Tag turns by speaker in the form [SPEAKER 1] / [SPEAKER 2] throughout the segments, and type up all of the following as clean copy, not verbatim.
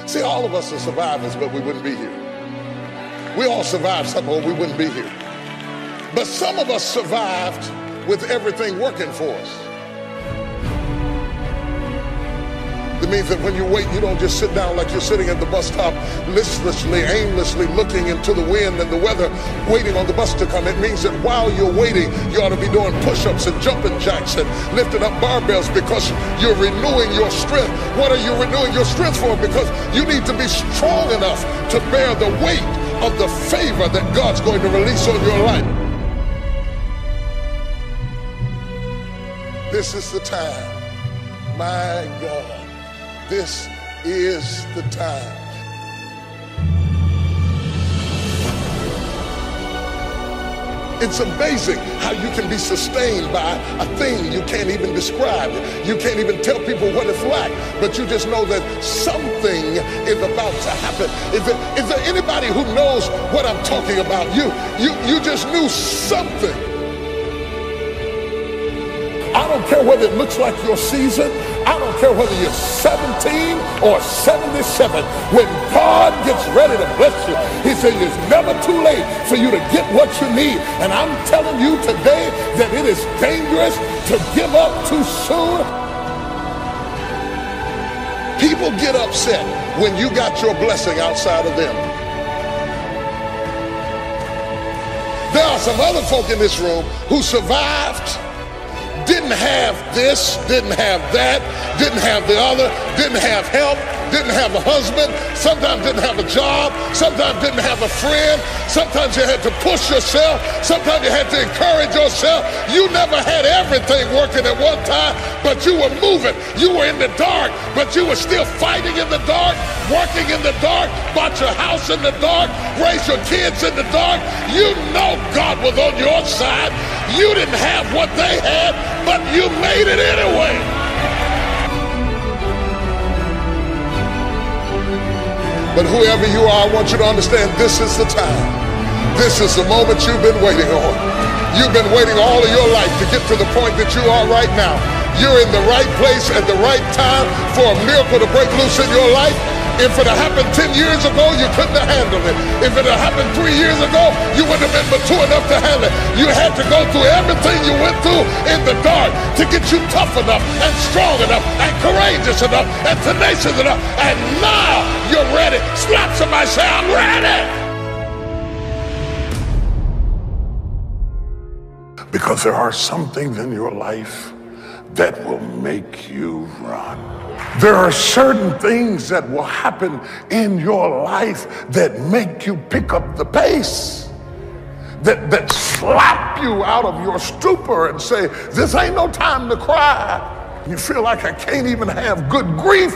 [SPEAKER 1] See, all of us are survivors, but we wouldn't be here. We all survived something or we wouldn't be here. But some of us survived with everything working for us. It means that when you wait, you don't just sit down like you're sitting at the bus stop listlessly, aimlessly looking into the wind and the weather, waiting on the bus to come. It means that while you're waiting, you ought to be doing push-ups and jumping jacks and lifting up barbells because you're renewing your strength. What are you renewing your strength for? Because you need to be strong enough to bear the weight of the favor that God's going to release on your life. This is the time. My God. This is the time. It's amazing how you can be sustained by a thing you can't even describe. You can't even tell people what it's like, but you just know that something is about to happen. Is there anybody who knows what I'm talking about? You just knew something. I don't care whether it looks like your season. I don't care whether you're 17 or 77. When God gets ready to bless you, he says it's never too late for you to get what you need. And I'm telling you today that it is dangerous to give up too soon. People get upset when you got your blessing outside of them. There are some other folk in this room who survived, didn't have this, didn't have that, didn't have the other, didn't have help, didn't have a husband, sometimes didn't have a job, sometimes didn't have a friend, sometimes you had to push yourself, sometimes you had to encourage yourself. You never had everything working at one time, but you were moving. You were in the dark, but you were still fighting in the dark, working in the dark, bought your house in the dark, raised your kids in the dark. You know God was on your side. You didn't have what they had, but you made it anyway. But whoever you are, I want you to understand this is the time. This is the moment you've been waiting on. You've been waiting all of your life to get to the point that you are right now. You're in the right place at the right time for a miracle to break loose in your life. If it had happened 10 years ago, you couldn't have handled it. If it had happened 3 years ago, you wouldn't have been mature enough to handle it. You had to go through everything you went through in the dark to get you tough enough and strong enough and courageous enough and tenacious enough. And now you're ready. Slap somebody, say, I'm ready. Because there are some things in your life that will make you run. There are certain things that will happen in your life that make you pick up the pace, that slap you out of your stupor and say, this ain't no time to cry. You feel like I can't even have good grief.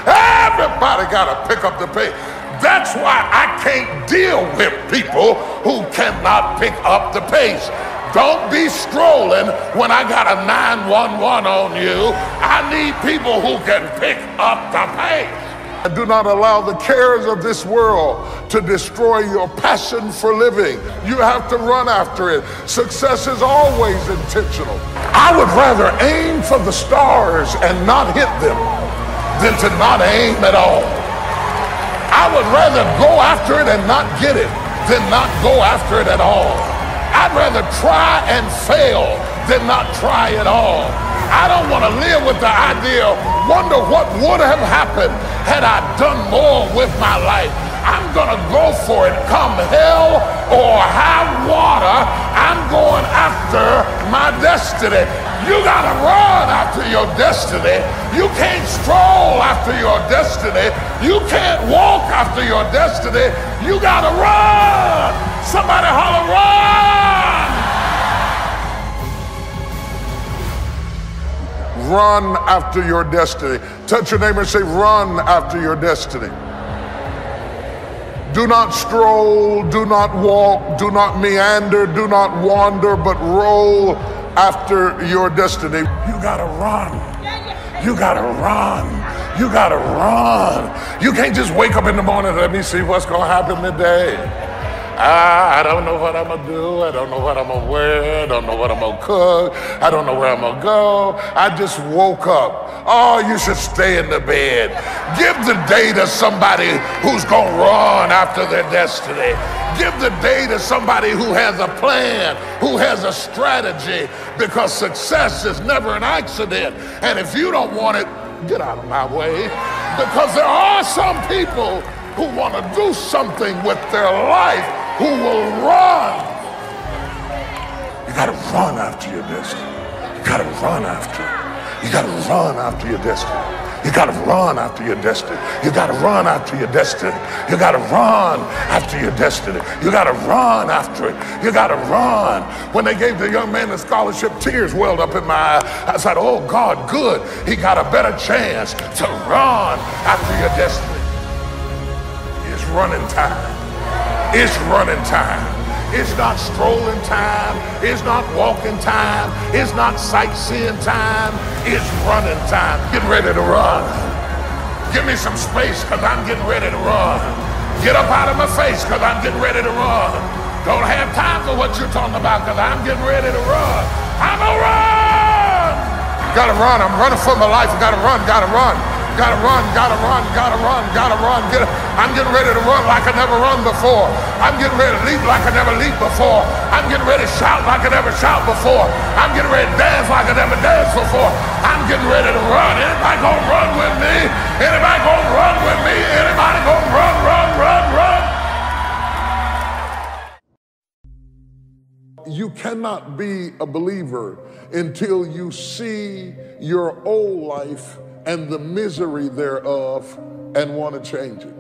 [SPEAKER 1] Everybody got to pick up the pace. That's why I can't deal with people who cannot pick up the pace. Don't be strolling when I got a 911 on you. I need people who can pick up the pace. Do not allow the cares of this world to destroy your passion for living. You have to run after it. Success is always intentional. I would rather aim for the stars and not hit them than to not aim at all. I would rather go after it and not get it than not go after it at all. I'd rather try and fail than not try at all. I don't want to live with the idea, wonder what would have happened had I done more with my life. I'm going to go for it, come hell or high water. I'm going after my destiny. You got to run after your destiny. You can't stroll after your destiny. You can't walk after your destiny. You got to run. Somebody holler, run! Run after your destiny. Touch your neighbor and say, run after your destiny. Do not stroll, do not walk, do not meander, do not wander, but roll after your destiny. You gotta run. You gotta run. You gotta run. You can't just wake up in the morning and let me see what's gonna happen today. I don't know what I'm gonna do. I don't know what I'm gonna wear. I don't know what I'm gonna cook. I don't know where I'm gonna go. I just woke up. Oh, you should stay in the bed. Give the day to somebody who's gonna run after their destiny. Give the day to somebody who has a plan, who has a strategy, because success is never an accident. And if you don't want it, get out of my way, because there are some people who want to do something with their life, who will run. You got to run after your destiny. You got to run after it. You got to run after your destiny. You got to run after your destiny. You got to run after your destiny. You got to run after your destiny. You got to run after it. You got to run. When they gave the young man the scholarship, tears welled up in my eye. I said, oh God, good. He got a better chance to run after your destiny. It's running time. It's running time. It's not strolling time. It's not walking time. It's not sightseeing time. It's running time. Get ready to run. Give me some space, because I'm getting ready to run. Get up out of my face, because I'm getting ready to run. Don't have time for what you're talking about, because I'm getting ready to run. I'm gonna run. Gotta run. I'm running for my life. Gotta run. Gotta run. Gotta run, gotta run, gotta run, gotta run. I'm getting ready to run like I never run before. I'm getting ready to leap like I never leaped before. I'm getting ready to shout like I never shout before. I'm getting ready to dance like I never danced before. I'm getting ready to run. Anybody gonna run with me? Anybody gonna run with me? Anybody gonna run, run, run, run? You cannot be a believer until you see your old life and the misery thereof and want to change it.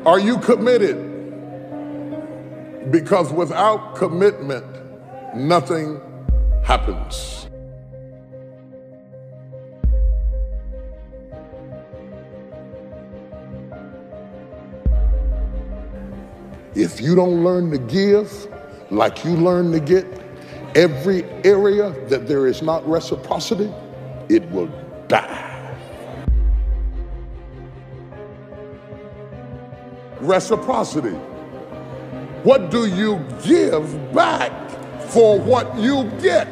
[SPEAKER 1] Are you committed? Because without commitment, nothing happens. If you don't learn to give like you learn to get, every area that there is not reciprocity, it will die. Reciprocity. What do you give back for what you get?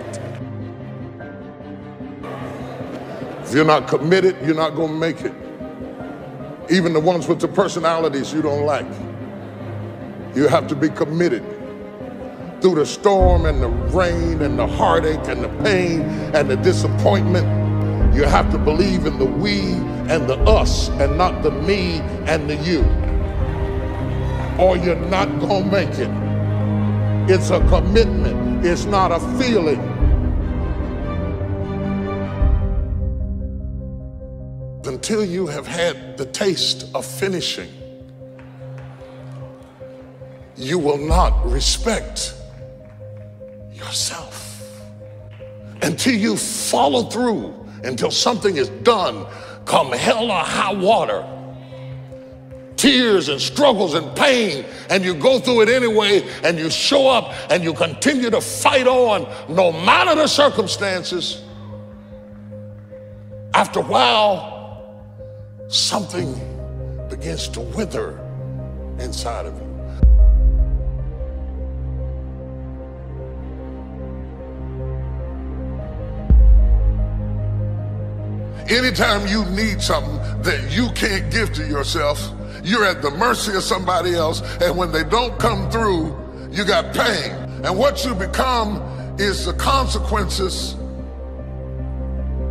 [SPEAKER 1] If you're not committed, you're not going to make it. Even the ones with the personalities you don't like. You have to be committed through the storm and the rain and the heartache and the pain and the disappointment. You have to believe in the we and the us and not the me and the you, or you're not gonna make it. It's a commitment. It's not a feeling. Until you have had the taste of finishing, you will not respect yourself. Until you follow through, until something is done, come hell or high water, tears and struggles and pain, and you go through it anyway, and you show up and you continue to fight on no matter the circumstances. After a while, something begins to wither inside of you. Anytime you need something that you can't give to yourself, you're at the mercy of somebody else, and when they don't come through, you got pain. And what you become is the consequences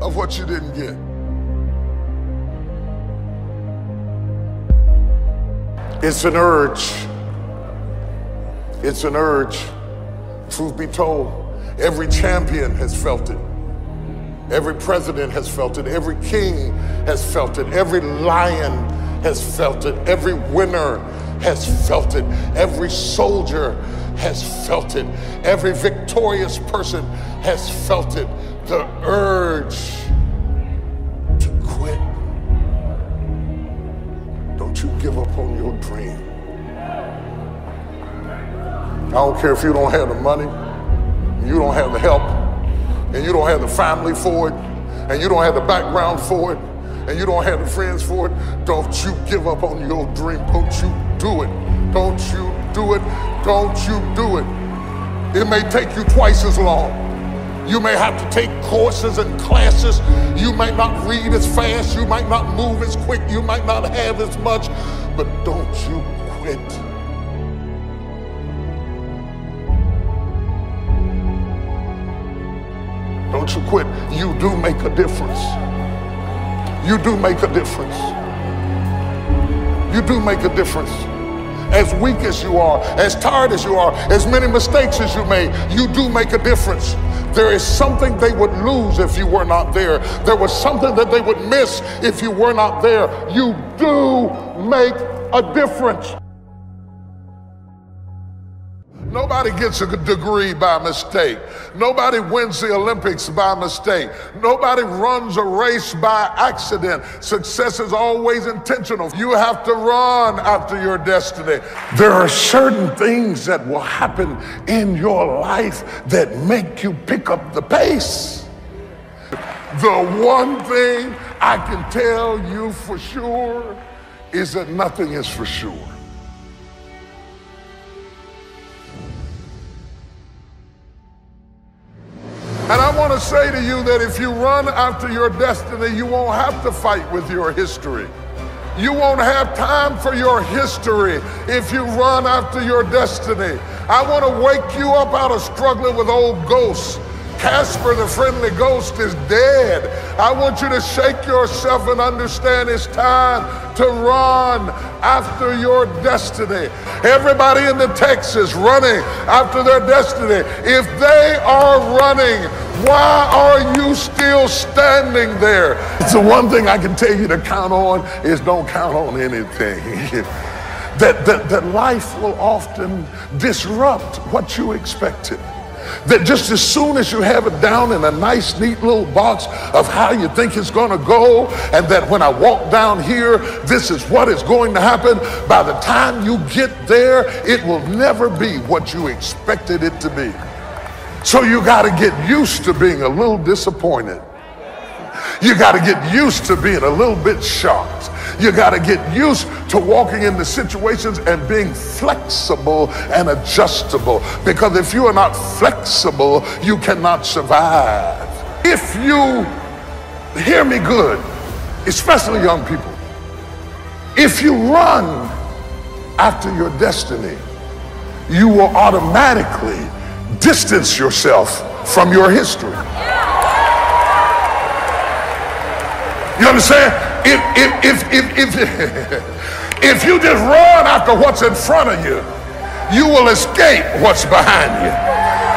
[SPEAKER 1] of what you didn't get. It's an urge. It's an urge. Truth be told, every champion has felt it. Every president has felt it. Every king has felt it. Every lion has felt it. Every winner has felt it. Every soldier has felt it. Every victorious person has felt it. The urge to quit. Don't you give up on your dream. I don't care if you don't have the money, you don't have the help, and you don't have the family for it, and you don't have the background for it, and you don't have the friends for it, don't you give up on your dream. Don't you do it. Don't you do it. Don't you do it. It may take you twice as long. You may have to take courses and classes. You might not read as fast. You might not move as quick. You might not have as much, but don't you quit. Don't you quit. You do make a difference. You do make a difference. You do make a difference. As weak as you are, as tired as you are, as many mistakes as you made, you do make a difference. There is something they would lose if you were not there. There was something that they would miss if you were not there. You do make a difference. Nobody gets a degree by mistake. Nobody wins the Olympics by mistake. Nobody runs a race by accident. Success is always intentional. You have to run after your destiny. There are certain things that will happen in your life that make you pick up the pace. The one thing I can tell you for sure is that nothing is for sure. And I want to say to you that if you run after your destiny, you won't have to fight with your history. You won't have time for your history if you run after your destiny. I want to wake you up out of struggling with old ghosts. Casper the friendly ghost is dead. I want you to shake yourself and understand it's time to run after your destiny. Everybody in the text is running after their destiny. If they are running, why are you still standing there? It's the one thing I can tell you to count on is don't count on anything. that life will often disrupt what you expected. That just as soon as you have it down in a nice, neat little box of how you think it's going to go, and that when I walk down here, this is what is going to happen, by the time you get there, it will never be what you expected it to be. So you got to get used to being a little disappointed. You got to get used to being a little bit shocked. You got to get used to walking into situations and being flexible and adjustable. Because if you are not flexible, you cannot survive. If you hear me good, especially young people, if you run after your destiny, you will automatically distance yourself from your history. You understand? If you just run after what's in front of you, you will escape what's behind you.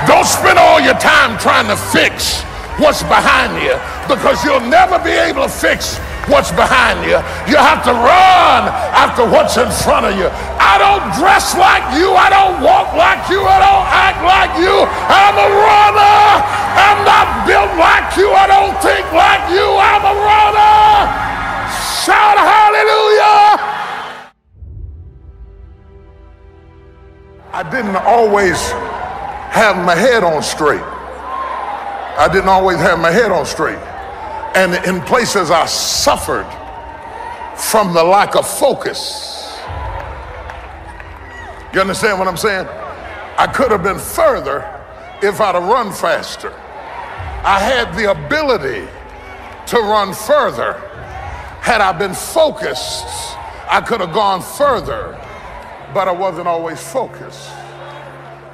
[SPEAKER 1] Don't spend all your time trying to fix what's behind you, because you'll never be able to fix what's behind you. You have to run after what's in front of you. I don't dress like you. I don't walk like you. I don't act like you. I'm a runner. I'm not built like you. I don't think like you. I'm a runner. Shout hallelujah. I didn't always have my head on straight. I didn't always have my head on straight. And in places I suffered from the lack of focus. You understand what I'm saying? I could have been further if I'd have run faster. I had the ability to run further. Had I been focused, I could have gone further, but I wasn't always focused.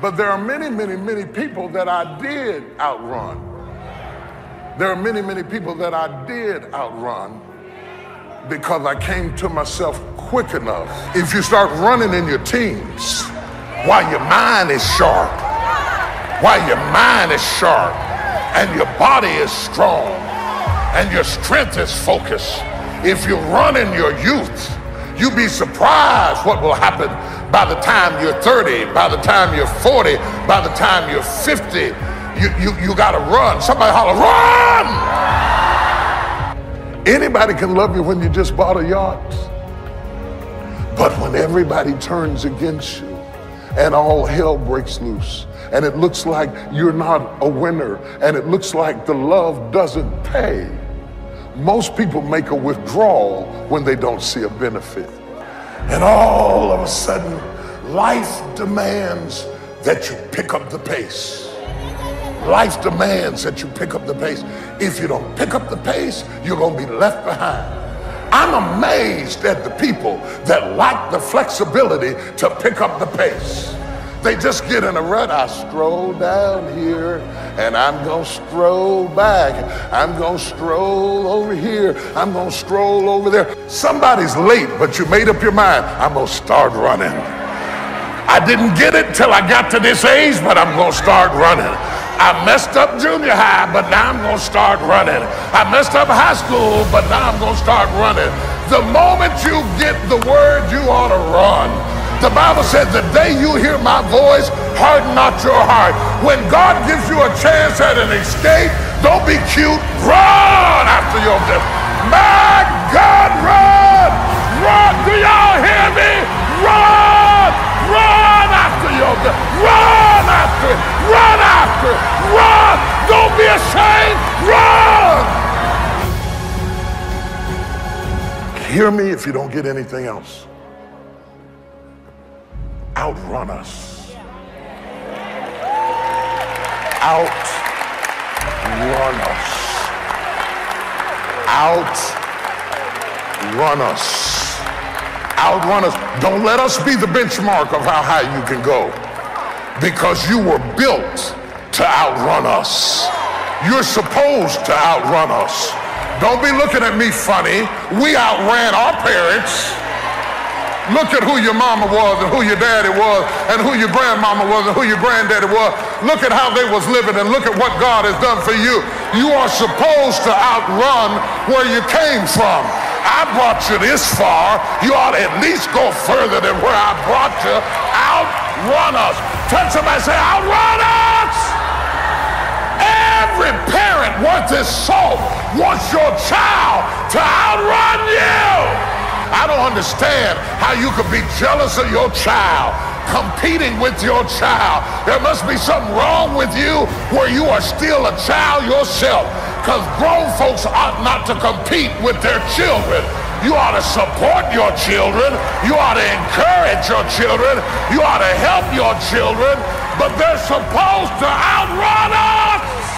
[SPEAKER 1] But there are many, many, many people that I did outrun. There are many, many people that I did outrun because I came to myself quick enough. If you start running in your teens while your mind is sharp, and your body is strong and your strength is focused, if you run in your youth, you'd be surprised what will happen by the time you're 30, by the time you're 40, by the time you're 50. You gotta run. Somebody holler, run! Anybody can love you when you just bought a yacht. But when everybody turns against you and all hell breaks loose. And it looks like you're not a winner, and it looks like the love doesn't pay. Most people make a withdrawal when they don't see a benefit. And all of a sudden, life demands that you pick up the pace. Life demands that you pick up the pace. If you don't pick up the pace, you're going to be left behind. I'm amazed at the people that lack the flexibility to pick up the pace. They just get in a rut. I stroll down here and I'm going to stroll back. I'm going to stroll over here. I'm going to stroll over there. Somebody's late, but you made up your mind. I'm going to start running. I didn't get it till I got to this age, but I'm going to start running. I messed up junior high, but now I'm going to start running. I messed up high school, but now I'm going to start running. The moment you get the word, you ought to run. The Bible said, the day you hear my voice, harden not your heart. When God gives you a chance at an escape, don't be cute. Run after your death. My God, run! Run! Do y'all hear me? Run! Run after your death. Run after it. Run after it. Run! Don't be ashamed. Run! Hear me if you don't get anything else. Outrun us. Outrun us. Outrun us. Outrun us. Don't let us be the benchmark of how high you can go, because you were built to outrun us. You're supposed to outrun us. Don't be looking at me funny. We outran our parents. Look at who your mama was and who your daddy was and who your grandmama was and who your granddaddy was. Look at how they was living and look at what God has done for you. You are supposed to outrun where you came from. I brought you this far. You ought to at least go further than where I brought you. Outrun us. Touch somebody, say, outrun us. Every parent worth his salt wants your child to outrun you. I don't understand how you could be jealous of your child, competing with your child. There must be something wrong with you where you are still a child yourself, because grown folks ought not to compete with their children. You ought to support your children. You ought to encourage your children. You ought to help your children, but they're supposed to outrun us.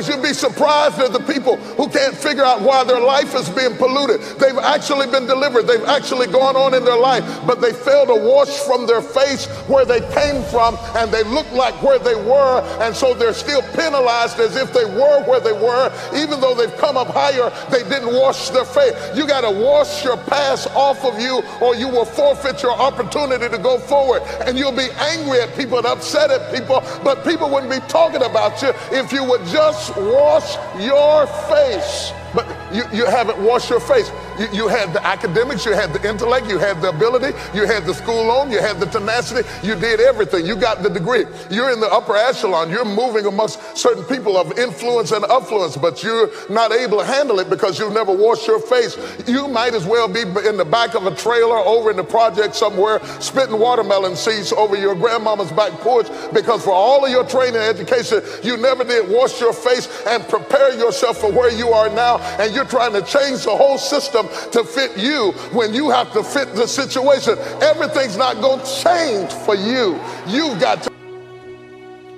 [SPEAKER 1] You'd be surprised at the people who can't figure out why their life is being polluted. They've actually been delivered. They've actually gone on in their life, but they fail to wash from their face where they came from, and they look like where they were, and so they're still penalized as if they were where they were. Even though they've come up higher, they didn't wash their face. You got to wash your past off of you, or you will forfeit your opportunity to go forward. And you'll be angry at people and upset at people, but people wouldn't be talking about you if you would just wash your face. But you haven't washed your face. You had the academics, you had the intellect, you had the ability, you had the school loan, you had the tenacity, you did everything. You got the degree. You're in the upper echelon. You're moving amongst certain people of influence and affluence, but you're not able to handle it because you've never washed your face. You might as well be in the back of a trailer over in the project somewhere, spitting watermelon seeds over your grandmama's back porch, because for all of your training and education, you never did wash your face and prepare yourself for where you are now. And you're trying to change the whole system to fit you when you have to fit the situation. Everything's not going to change for you. You've got to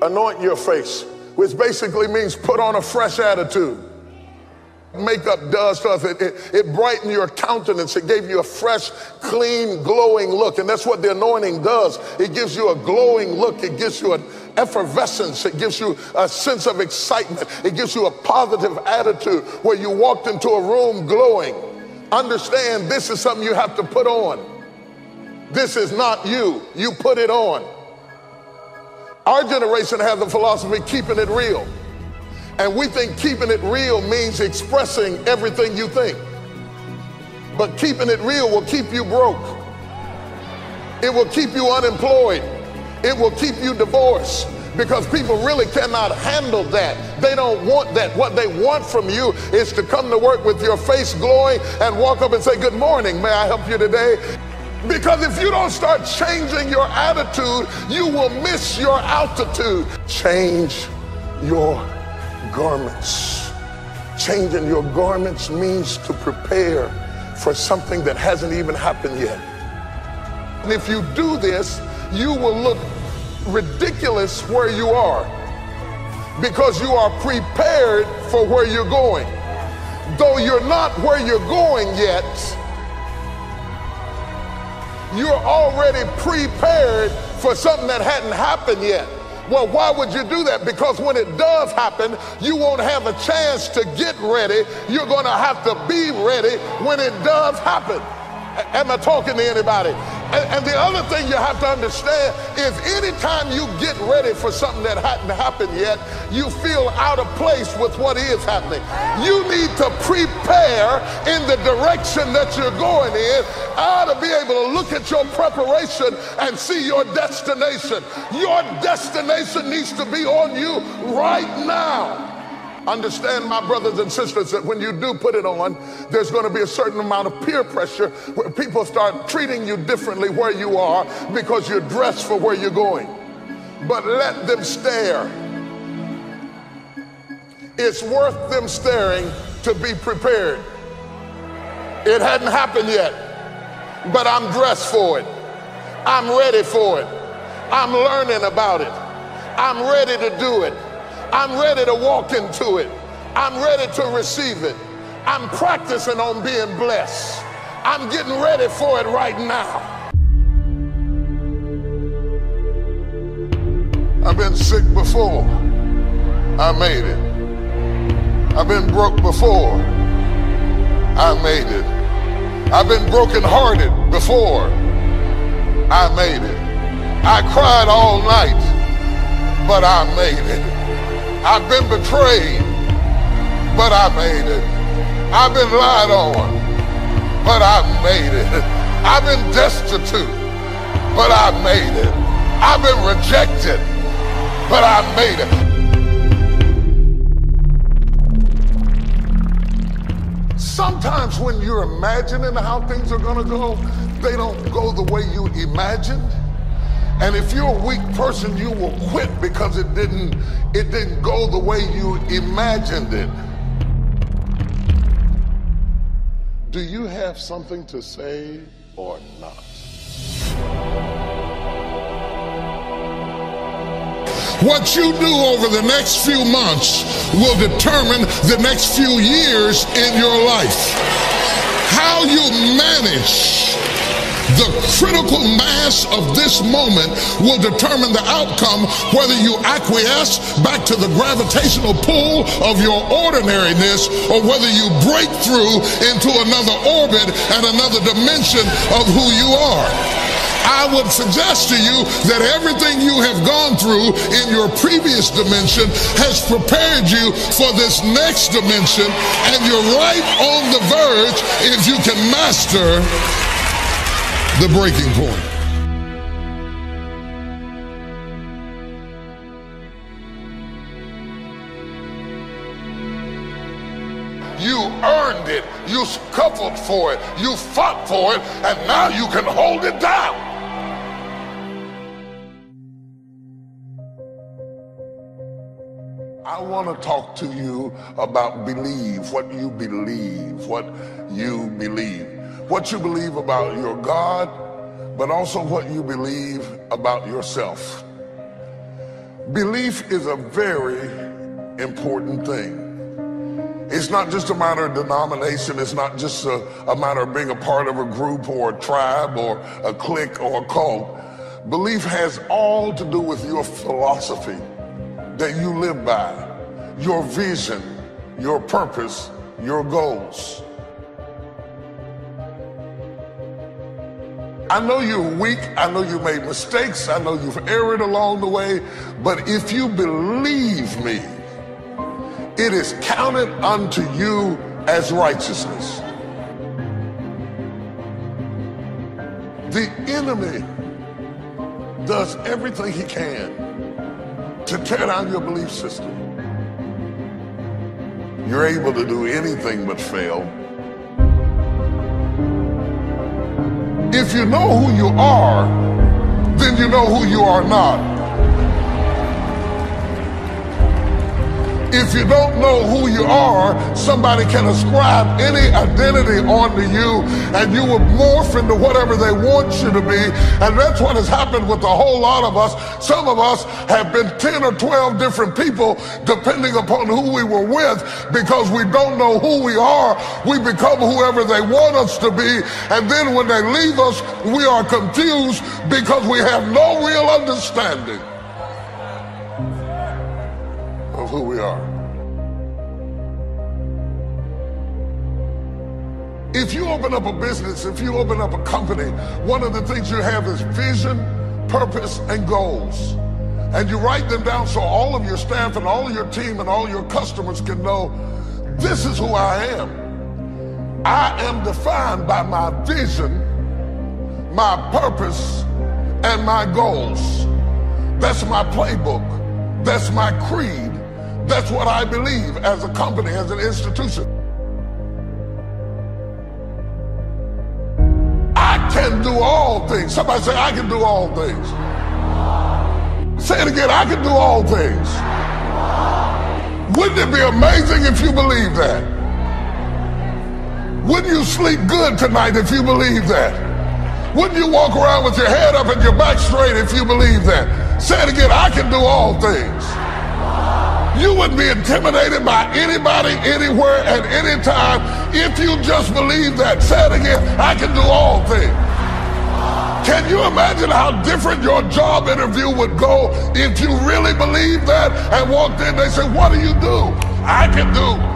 [SPEAKER 1] anoint your face, which basically means put on a fresh attitude. Makeup does stuff. It brightened your countenance. It gave you a fresh, clean, glowing look. And that's what the anointing does. It gives you a glowing look. It gives you an effervescence. It gives you a sense of excitement. It gives you a positive attitude where you walked into a room glowing. Understand, this is something you have to put on. This is not you. You put it on. Our generation has the philosophy, keeping it real. And we think keeping it real means expressing everything you think. But keeping it real will keep you broke. It will keep you unemployed. It will keep you divorced, because people really cannot handle that. They don't want that. What they want from you is to come to work with your face glowing and walk up and say, good morning, may I help you today? Because if you don't start changing your attitude, you will miss your altitude. Change your garments. Changing your garments means to prepare for something that hasn't even happened yet. And if you do this, you will look ridiculous where you are, because you are prepared for where you're going. Though you're not where you're going yet, you're already prepared for something that hadn't happened yet. Well, why would you do that? Because when it does happen, you won't have a chance to get ready. You're going to have to be ready when it does happen. Am I talking to anybody? And the other thing you have to understand is anytime you get ready for something that hadn't happened yet, you feel out of place with what is happening. You need to prepare in the direction that you're going in. I ought to be able to look at your preparation and see your destination. Your destination needs to be on you right now. Understand, my brothers and sisters, that when you do put it on, there's going to be a certain amount of peer pressure where people start treating you differently where you are because you're dressed for where you're going. But let them stare. It's worth them staring to be prepared. It hadn't happened yet, but I'm dressed for it. I'm ready for it. I'm learning about it. I'm ready to do it. I'm ready to walk into it. I'm ready to receive it. I'm practicing on being blessed. I'm getting ready for it right now. I've been sick before. I made it. I've been broke before. I made it. I've been brokenhearted before. I made it. I cried all night, but I made it. I've been betrayed, but I made it. I've been lied on, but I made it. I've been destitute, but I made it. I've been rejected, but I made it. Sometimes when you're imagining how things are going to go, they don't go the way you imagined. And if you're a weak person, you will quit because it didn't go the way you imagined it. Do you have something to say or not? What you do over the next few months will determine the next few years in your life. How you manage the critical mass of this moment will determine the outcome, whether you acquiesce back to the gravitational pull of your ordinariness or whether you break through into another orbit and another dimension of who you are. I would suggest to you that everything you have gone through in your previous dimension has prepared you for this next dimension, and you're right on the verge if you can master the breaking point. You earned it, you scuffled for it, you fought for it, and now you can hold it down. I want to talk to you about believe, what you believe, what you believe. What you believe about your God, but also what you believe about yourself. Belief is a very important thing. It's not just a matter of denomination. It's not just a matter of being a part of a group or a tribe or a clique or a cult. Belief has all to do with your philosophy that you live by, your vision, your purpose, your goals. I know you're weak, I know you made mistakes, I know you've erred along the way, but if you believe me, it is counted unto you as righteousness. The enemy does everything he can to tear down your belief system. You're able to do anything but fail. If If you know who you are, then you know who you are not. If you don't know who you are, somebody can ascribe any identity onto you, and you will morph into whatever they want you to be. And that's what has happened with a whole lot of us. Some of us have been 10 or 12 different people depending upon who we were with, because we don't know who we are. We become whoever they want us to be, and then when they leave us, we are confused because we have no real understanding of who we are. If you open up a business, if you open up a company, one of the things you have is vision, purpose, and goals. And you write them down so all of your staff and all of your team and all your customers can know, this is who I am. I am defined by my vision, my purpose, and my goals. That's my playbook. That's my creed. That's what I believe as a company, as an institution. I can do all things. Somebody say, I can do all things. Say it again, I can do all things. Wouldn't it be amazing if you believe that? Wouldn't you sleep good tonight if you believe that? Wouldn't you walk around with your head up and your back straight if you believe that? Say it again, I can do all things. You wouldn't be intimidated by anybody, anywhere, at any time if you just believe that. Say it again, I can do all things. Can you imagine how different your job interview would go if you really believed that and walked in, they said, what do you do? I can do.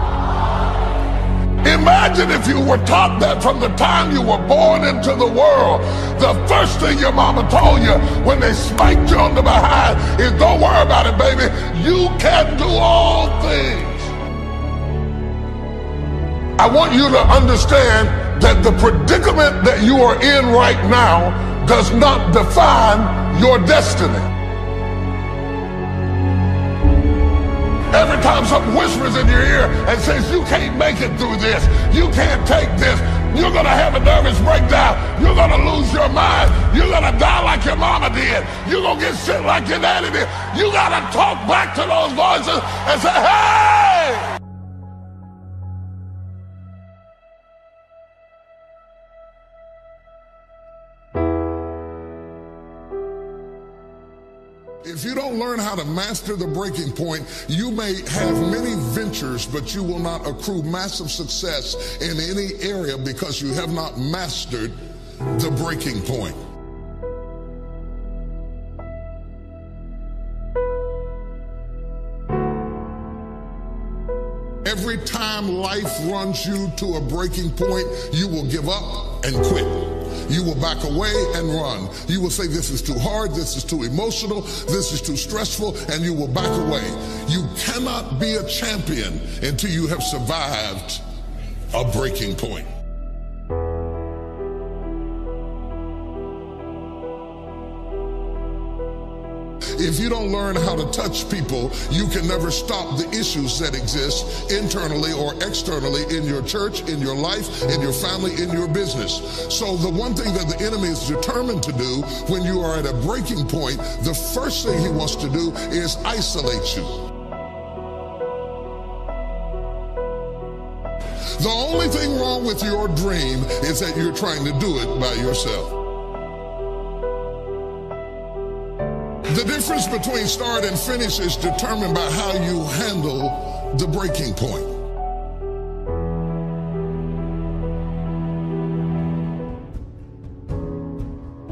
[SPEAKER 1] Imagine if you were taught that from the time you were born into the world. The first thing your mama told you when they spanked you on the behind is, don't worry about it, baby. You can do all things. I want you to understand that the predicament that you are in right now does not define your destiny. Every time something whispers in your ear and says, you can't make it through this, you can't take this, you're going to have a nervous breakdown, you're going to lose your mind, you're going to die like your mama did, you're going to get sick like your daddy did, you got to talk back to those voices and say, hey! If you don't learn how to master the breaking point, you may have many ventures, but you will not accrue massive success in any area because you have not mastered the breaking point. Every time life runs you to a breaking point, you will give up and quit. You will back away and run. You will say, this is too hard, this is too emotional, this is too stressful, and you will back away. You cannot be a champion until you have survived a breaking point. If you don't learn how to touch people, you can never stop the issues that exist internally or externally in your church, in your life, in your family, in your business. So the one thing that the enemy is determined to do when you are at a breaking point, the first thing he wants to do is isolate you. The only thing wrong with your dream is that you're trying to do it by yourself. The difference between start and finish is determined by how you handle the breaking point.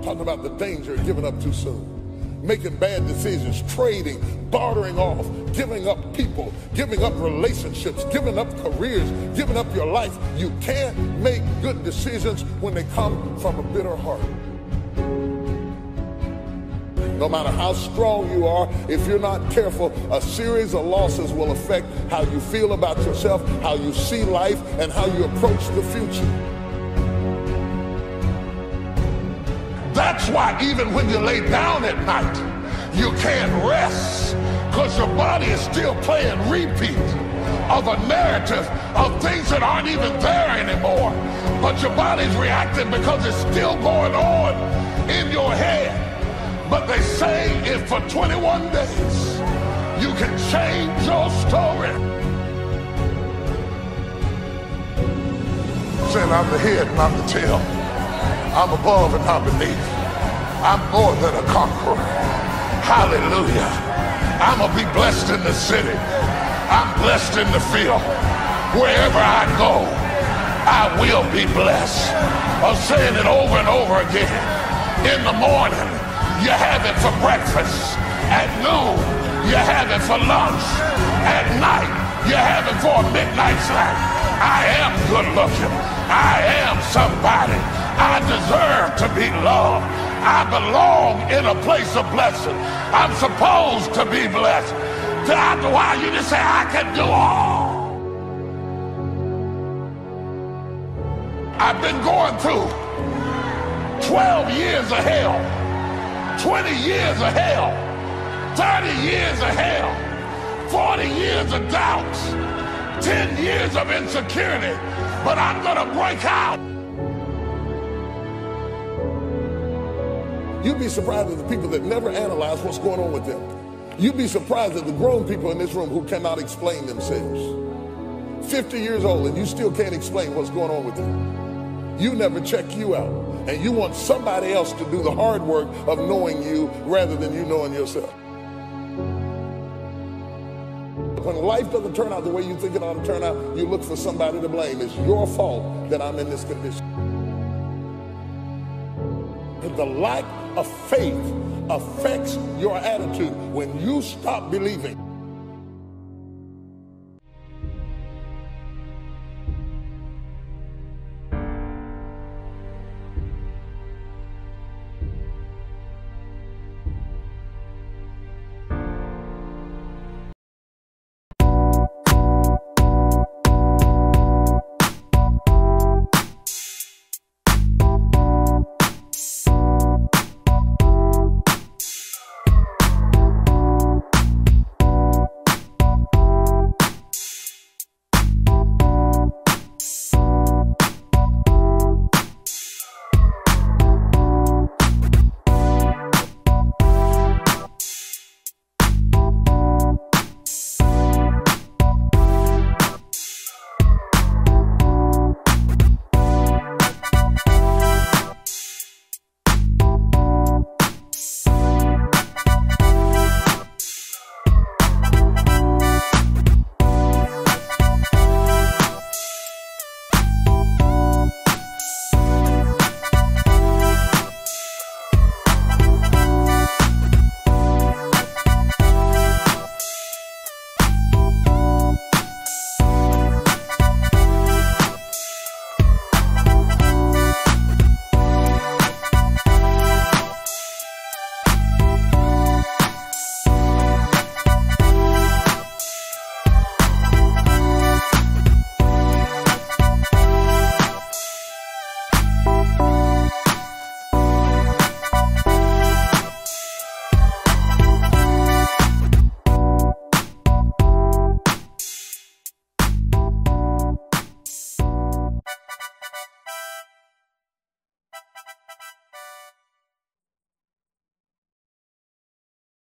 [SPEAKER 1] Talking about the danger of giving up too soon, making bad decisions, trading, bartering off, giving up people, giving up relationships, giving up careers, giving up your life. You can't make good decisions when they come from a bitter heart. No matter how strong you are, if you're not careful, a series of losses will affect how you feel about yourself, how you see life, and how you approach the future. That's why even when you lay down at night, you can't rest, because your body is still playing repeat. of a narrative of things that aren't even there anymore. But your body's reacting because it's still going on in your head. But they say if for 21 days you can change your story. Saying I'm the head, not the tail. I'm above and not beneath. I'm more than a conqueror. Hallelujah. I'm going to be blessed in the city. I'm blessed in the field. Wherever I go, I will be blessed. I'm saying it over and over again. In the morning, you have it for breakfast. At noon, you have it for lunch. At night, you have it for a midnight snack. I am good looking. I am somebody. I deserve to be loved. I belong in a place of blessing. I'm supposed to be blessed. After a while, you just say, I can do all. I've been going through 12 years of hell, 20 years of hell, 30 years of hell, 40 years of doubts, 10 years of insecurity, but I'm gonna break out. You'd be surprised at the people that never analyze what's going on with them. You'd be surprised at the grown people in this room who cannot explain themselves. 50 years old and you still can't explain what's going on with them. You never check you out. And you want somebody else to do the hard work of knowing you rather than you knowing yourself. When life doesn't turn out the way you think it ought to turn out, you look for somebody to blame. It's your fault that I'm in this condition. The lack of faith affects your attitude when you stop believing.